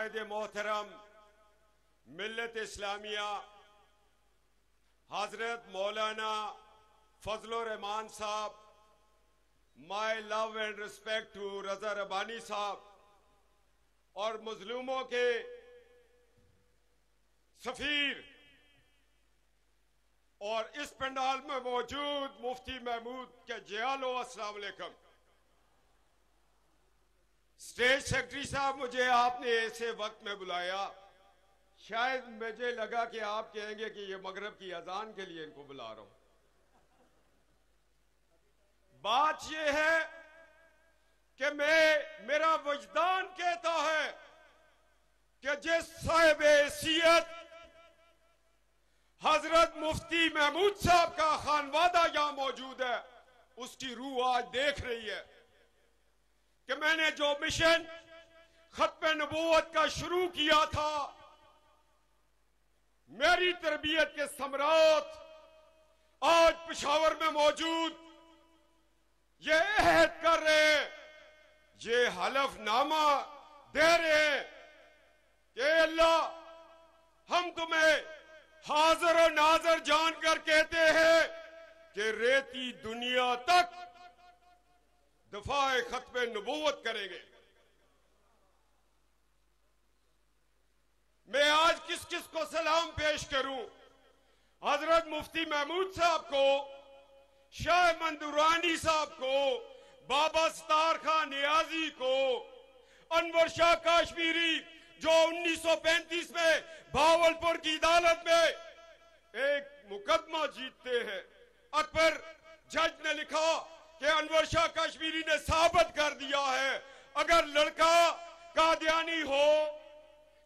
कायद मोहतरम मिल्लत इस्लामिया हजरत मौलाना Fazlur Rehman Sahab, my love and respect to Raza Rabbani Sahab और मजलूमों के सफीर और इस पंडाल में मौजूद मुफ्ती महमूद के जियालो, अस्सलाम वालेकुम। स्टेज सेक्रेटरी साहब, मुझे आपने ऐसे वक्त में बुलाया, शायद मुझे लगा कि आप कहेंगे कि ये मगरिब की अजान के लिए इनको बुला रहा हूं। बात ये है कि मेरा वजदान कहता है कि जिस साहिब हैसियत हजरत मुफ्ती महमूद साहब का खानवादा यहां मौजूद है, उसकी रूह आज देख रही है कि मैंने जो मिशन खत्म नबूवत का शुरू किया था, मेरी तरबियत के समरात आज पेशावर में मौजूद ये अहद कर रहे हैं, ये हलफनामा दे रहे हैं कि अल्लाह हम तुम्हें हाजिर और नाजर जानकर कहते हैं कि रेती दुनिया तक दफाए खत्म नबूवत करेंगे। मैं आज किस किस को सलाम पेश करूं? हजरत मुफ्ती महमूद साहब को, शाह मंदुरानी साहब को, बाबा सतार खान नियाजी को, अनवर शाह काश्मीरी जो 1935 में भावलपुर की अदालत में एक मुकदमा जीतते हैं। अकबर जज ने लिखा कि अनवर शाह काश्मीरी ने साबित कर दिया है अगर लड़का कादियानी हो,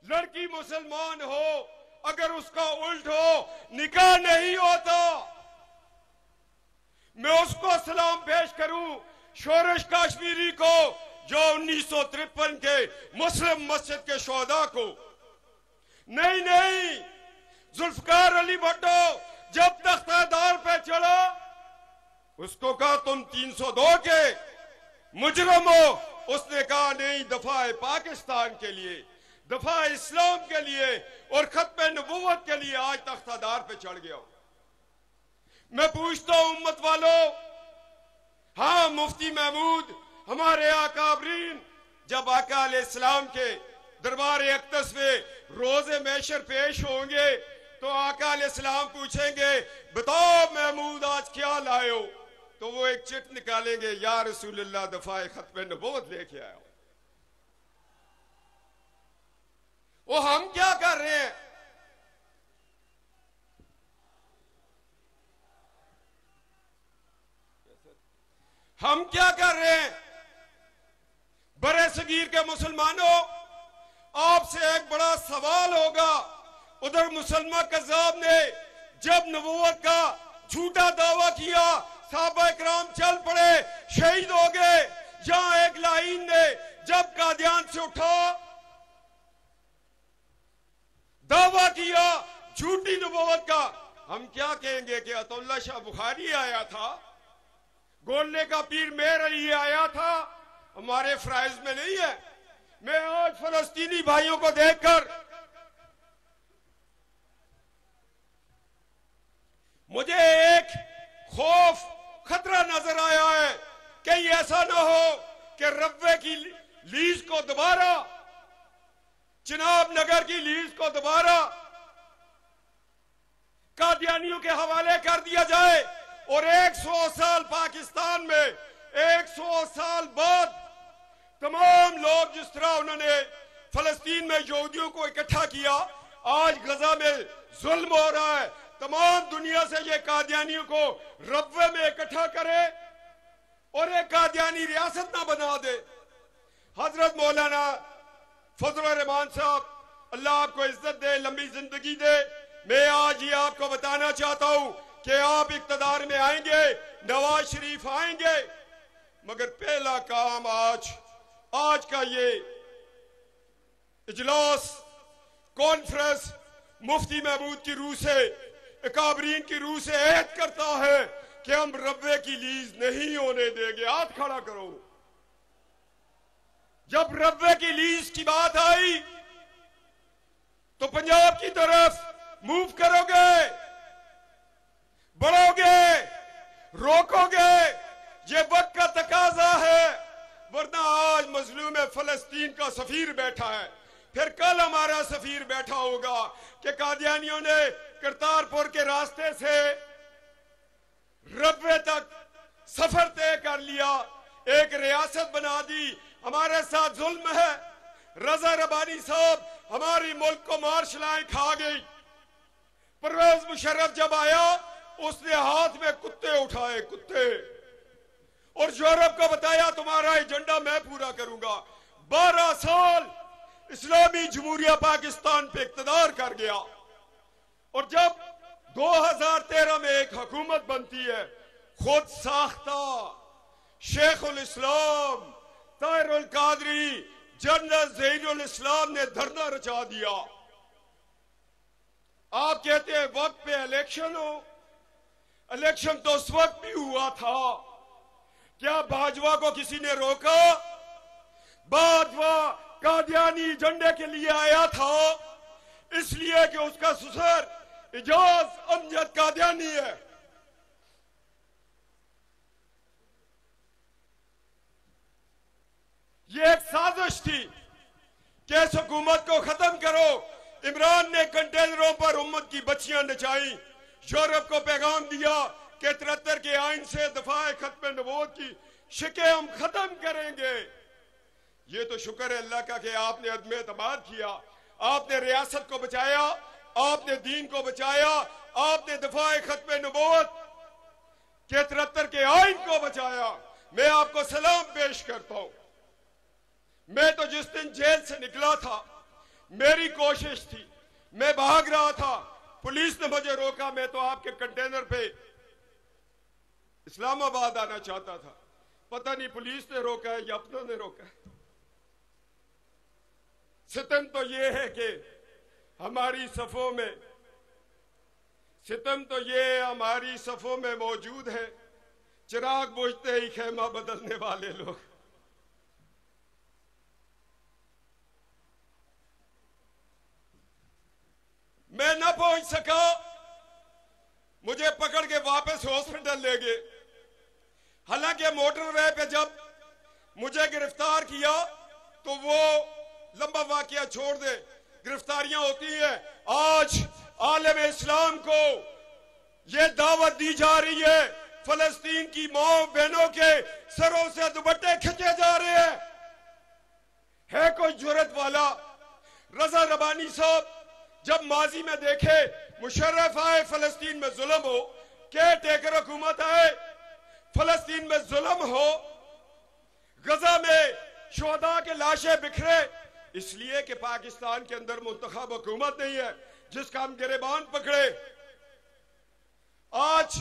लड़की मुसलमान हो, अगर उसका उल्ट हो निकाह नहीं होता। मैं उसको सलाम पेश करूं शोरश काश्मीरी को जो 1953 के मुस्लिम मस्जिद के शोहदा को। नहीं, जुल्फकार अली भट्टो जब तख्तादार पे चढ़ा उसको कहा तुम 302 के मुजरम हो, उसने कहा नहीं, दफा पाकिस्तान के लिए, दफा इस्लाम के लिए और खत्म नबूवत के लिए आज तख्तादार पे चढ़ गया। मैं पूछता हूं उम्मत वालों, हाँ मुफ्ती महमूद हमारे आकाबरीन जब आका अलैहिस्सलाम के दरबार अक़दस में रोजे महशर पेश होंगे तो आका अलैहिस्सलाम पूछेंगे बताओ महमूद आज क्या लाए हो, तो वो एक चिट निकालेंगे, या रसूलुल्लाह दफाए खत्म नबूवत लेके आया हो। वो हम क्या कर रहे हैं? हम क्या कर रहे हैं? बड़े सगीर के मुसलमानों, आपसे एक बड़ा सवाल होगा। उधर मुसलमान कज़्ज़ाब ने जब नबूवत का झूठा दावा किया, सहाबा इकराम चल पड़े, शहीद हो गए। जहां एक लाइन ने जब कादियान से उठा दावा किया झूठी नबूवत का, हम क्या कहेंगे कि अतुल्ला शाह बुखारी आया था, गोलने का पीर मेर अली आया था, हमारे फ्राइज में नहीं है। मैं आज फलस्तीनी भाइयों को देखकर मुझे एक खौफ, खतरा नजर आया है, कहीं ऐसा ना हो कि रब्वे की लीज को दोबारा, चिनाब नगर की लीज को दोबारा कादियानियों के हवाले कर दिया जाए और 100 साल पाकिस्तान में 100 साल बाद तमाम लोग जिस तरह उन्होंने फलस्तीन में यहूदियों को इकट्ठा किया, आज गजा में जुल्म हो रहा है, तमाम दुनिया से ये कादियानियों को रब्वे में इकट्ठा करे और एक कादियानी रियासत ना बना दे। हजरत मौलाना फजलुर रहमान साहब, अल्लाह आपको इज्जत दे, लंबी जिंदगी दे। मैं आज ये आपको बताना चाहता हूं कि आप इक्तदार में आएंगे, नवाज शरीफ आएंगे, मगर पहला काम आज का ये इजलास कॉन्फ्रेंस मुफ्ती महमूद की रूह से, अकाबरीन की रूह से ऐद करता है कि हम रब्वे की लीज नहीं होने देंगे। हाथ खड़ा करो। जब रब्वे की लीज की बात आई पंजाब की तरफ मूव करोगे, बढ़ोगे, रोकोगे, ये वक्त का तकाजा है। वरना आज मजलूम फलस्तीन का सफीर बैठा है, फिर कल हमारा सफीर बैठा होगा कि कादियानियों ने करतारपुर के रास्ते से रब्वे तक सफर तय कर लिया, एक रियासत बना दी, हमारे साथ जुल्म है। रजा रबानी साहब हमारी मुल्क को मार्शलाएं खा गई। परवेज मुशर्रफ जब आया उसने हाथ में कुत्ते उठाए, कुत्ते, और यूरोप को बताया तुम्हारा एजेंडा मैं पूरा करूंगा। 12 साल इस्लामी जमहूरिया पाकिस्तान पे इक्तदार कर गया, और जब 2013 में एक हुकूमत बनती है, खुद साख्ता शेखुल इस्लाम ताहिरुल कादरी जनरल ज़हीरुल इस्लाम ने धरना रचा दिया। आप कहते हैं वक्त पे इलेक्शन हो, इलेक्शन तो उस वक्त भी हुआ था। क्या भाजपा को किसी ने रोका? भाजपा कादियानी एजेंडे के लिए आया था, इसलिए कि उसका ससुर इजाज अमजद कादियानी है। ये एक साजिश थी कि इस हुकूमत को खत्म करो। इमरान ने कंटेनरों पर उम्मत की बच्चियां नचाई, यूरोप को पैगाम दिया कि 73 के आइन से दफाए खत्म नबूवत की शिकें हम खत्म करेंगे। ये तो शुक्र है अल्लाह का कि आपने अदम एतमाद किया, आपने रियासत को बचाया, आपने दीन को बचाया, आपने दफाए खत्म नबूवत के 73 के आइन को बचाया। मैं आपको सलाम पेश करता हूं। मैं तो जिस दिन जेल से निकला था, मेरी कोशिश थी, मैं भाग रहा था, पुलिस ने मुझे रोका। मैं तो आपके कंटेनर पे इस्लामाबाद आना चाहता था, पता नहीं पुलिस ने रोका है या अपनों ने रोका है। सितम तो ये है कि हमारी सफों में, सितम तो ये हमारी सफों में मौजूद है, चिराग बुझते ही खेमा बदलने वाले लोग। मैं न पहुंच सका, मुझे पकड़ के वापस हॉस्पिटल ले गए। हालांकि मोटरवे पे जब मुझे गिरफ्तार किया तो वो लंबा वाकया छोड़ दे, गिरफ्तारियां होती है। आज आलम इस्लाम को ये दावत दी जा रही है, फलस्तीन की मां बहनों के सरों से दुपट्टे खींचे जा रहे हैं। है कोई जुर्रत वाला? रजा रबानी साहब जब माजी में देखे मुशर्रफ आए फलस्तीन में जुल्म हो, केयर टेकर हुकूमत आए फलस्तीन में जुल्म हो, गजा में शोहदा के लाशें बिखरे, इसलिए कि पाकिस्तान के अंदर मुंतखब हुकूमत नहीं है जिसका हम गिरेबान पकड़े। आज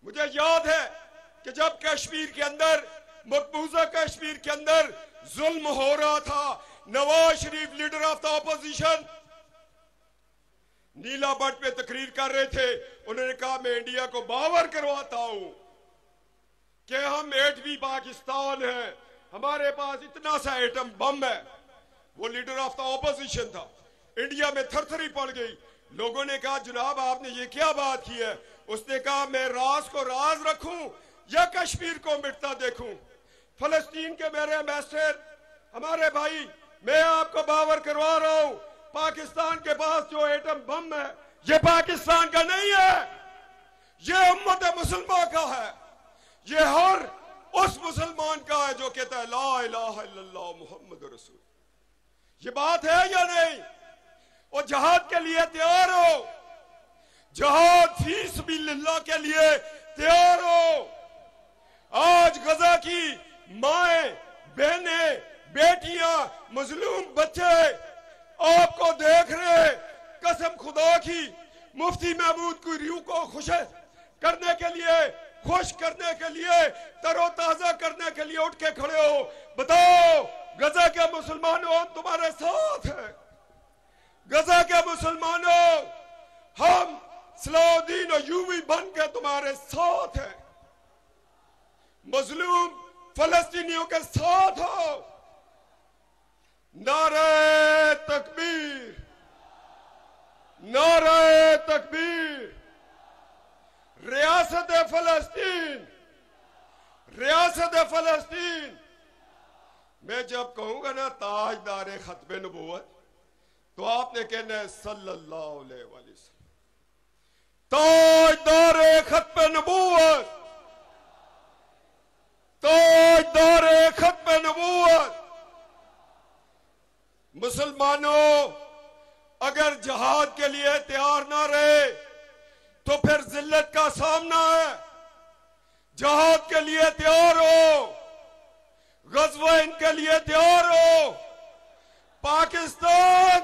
मुझे याद है कि जब कश्मीर के अंदर, मकबूजा कश्मीर के अंदर जुल्म हो रहा था, Nawaz Sharif leader of the opposition Neela Butt पे तकरीर कर रहे थे। उन्होंने कहा मैं इंडिया को बावर करवाता हूं कि हम 8वीं पाकिस्तान है, हमारे पास इतना सा एटम बम है। वो लीडर ऑफ द ऑपोजिशन था। इंडिया में थरथरी पड़ गई। लोगों ने कहा जनाब आपने ये क्या बात की है? उसने कहा मैं राज को राज रखूं या कश्मीर को मिटता देखूं। फलस्तीन के मेरे एम्बेसडर, हमारे भाई, मैं आपको बावर करवा रहा हूं, पाकिस्तान के पास जो एटम बम है ये पाकिस्तान का नहीं है, ये उम्मत मुसलमान का है। ये हर उस मुसलमान का है जो कहता है ला इलाहा इल्लल्लाह मुहम्मद रसूल। ये बात है या नहीं? और जहाद के लिए तैयार हो, जहाद फी सबिलिल्लाह के लिए तैयार हो। आज गजा की माएं, बहनें, बेटियां, मजलूम बच्चे आपको देख रहे। कसम खुदा की, मुफ्ती महमूद की रूह को खुश करने के लिए, खुश करने के लिए, तरोताजा करने के लिए उठ के खड़े हो। बताओ गजा के मुसलमानों हम तुम्हारे साथ हैं। गजा के मुसलमानों हम सलाउद्दीन अय्यूबी बन के तुम्हारे साथ हैं। मजलूम फलस्तीनियों के साथ हो। नारे तकबीर, मैं जब कहूंगा ना ताजदार खत्म नबूवत, तो आपने कहना है सल्लल्लाहु अलैहि वसल्लम। ताजदार खत्म नबूवत, ताजदार खत्म नबूवत। मुसलमानों, अगर जहाद के लिए तैयार ना रहे तो फिर जिल्लत का सामना है। जहाद के लिए तैयार हो, गज़वा इनके लिए तैयार हो। पाकिस्तान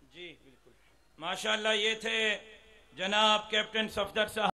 जी बिल्कुल, माशाअल्लाह। ये थे जनाब कैप्टन सफदर साहब।